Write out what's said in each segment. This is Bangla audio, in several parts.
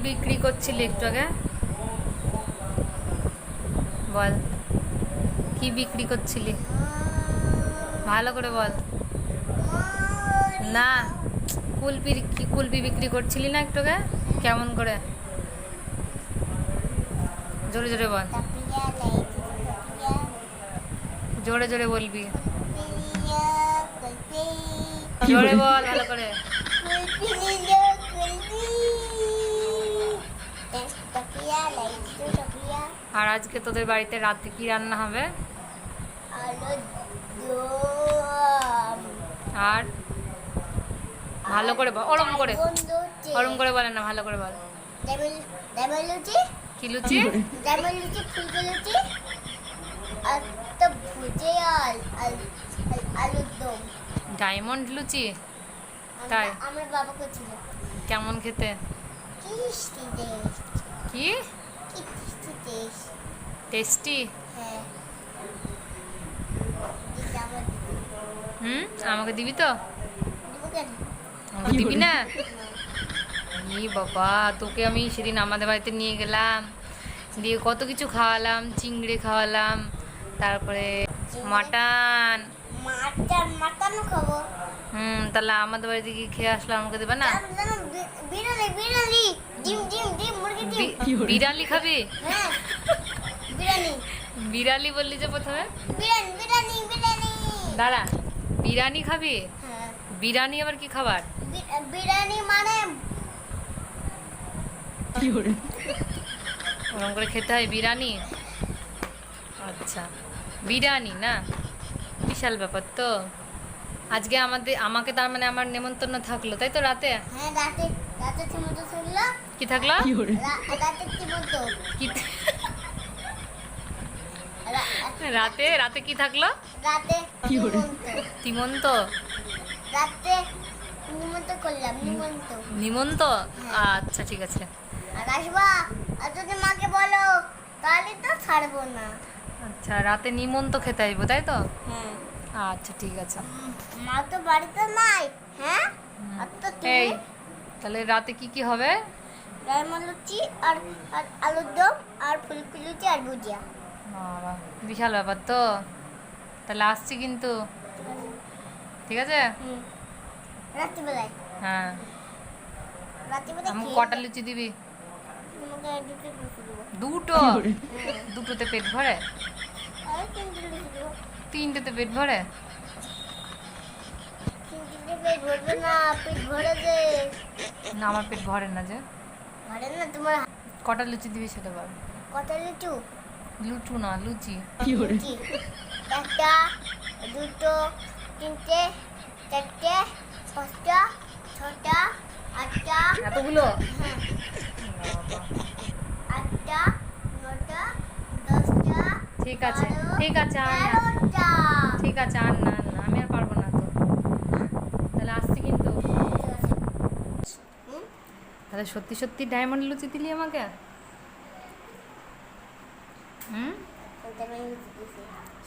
বিক্রি করছিলি একটু আগে? বল, কি বিক্রি করছিলি? ভালো করে বল। না, কুলপি বিক্রি করছিলি না একটু আগে? কেমন করে? জোরে জোরে বল, জোরে জোরে বলবি, জোরে বল ভালো করে। আর আজকে তোদের বাড়িতে রাতে কি রান্না হবে? আর ভালো করে বল, ওরম করে বলে না, ভালো করে বল। কি লুচি? ডায়মন্ড লুচি? তাই? আমার বাবা করছিল। কেমন খেতে? কি টেস্টি? হ্যাঁ। আমাকে দিবি তো? আমাকে দিবি না? ই বাবা, তোকে আমি সেদিন আমাদের বাড়িতে নিয়ে গেলাম, দিয়ে কত কিছু খাওয়ালাম, চিংড়ি খাওয়ালাম, তারপরে মাটন খাবো। তাহলে আমাদের বাড়িতে গিয়ে খেয়ে আসলাম, আমাকে দেবে না? বিড়ালি খাবি? বিড়ালি বললি যে প্রথমে? দাঁড়া, বিরিয়ানি খাবি? বিরিয়ানি আবার কি খাবার? বিরিয়ানি মানে ওরকম করে খেতে হয় বিরিয়ানি? আচ্ছা, বিরিয়ানি না, বিশাল ব্যাপার তো। আজকে আমাকে তার মানে আমার নেমন্তন্ন থাকলো, তাই তো? রাতে? হ্যাঁ, রাতে নিমন্ত্রণ থাকলো। কি থাকলো? রাতে নিমন্ত্রণ। কি রাতে কি থাকলো? রাতে তিমন্ত? রাতে নিমন্ত্রণ করলাম। নিমন্ত? আচ্ছা ঠিক আছে। আর আসবা, আর যদি মাকে বলো তাহলে তো ছাড়বো না। আচ্ছা, রাতে নিমন্ত খেতে আইবো, তাই তো? হ্যাঁ। আচ্ছা ঠিক আছে। মা তো বাড়িতে নাই। হ্যাঁ, আর তো এই তাহলে রাতে কি কি হবে? ডায়মন্ড লুচি আর আলুর দম আর ফুলকপি লুচি আর ভুজিয়া। বাবা, বিশাল ব্যাপার তো। তাহলে আসছি কিন্তু, ঠিক আছে? রাত্রিবেলায়? হ্যাঁ। রাত্রিবেলায় আমাকে কটা লুচি দিবি? দুটো? দুটোতে পেট ভরে? তিনটেতে পেট ভরে? না, পেট ভরে যে। না, আমার পেট ভরে না যে। ভরে না তোমার? কটা লুচি দিবি সেটা বল। কটা লুচু? লুচু না, লুচি। একটা, দুটো, তিনটে, চারটে, পাঁচটা, ছটা, আটটা। এতগুলো? হ্যাঁ। আটটা, নটা, দশটা। ঠিক আছে ঠিক আছে, আর না। 11টা। ঠিক আছে, আর না, আমি আর পারবো না তো। তাহলে আসছি কিন্তু। তাহলে সত্যি সত্যি ডায়মন্ড লুচি দিলি আমাকে?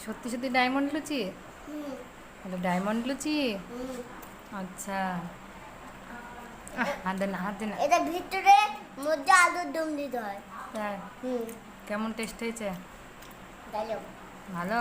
সত্যি সত্যি ডায়মন্ড লুচি? হ্যালো, ডায়মন্ড লুচি? আচ্ছা, হাত দে না, হাত দে না। এটা ভিতরে মধ্যে আলুর দম দিতে হয়। কেমন টেস্ট হয়েছে? ভালো। ভালো?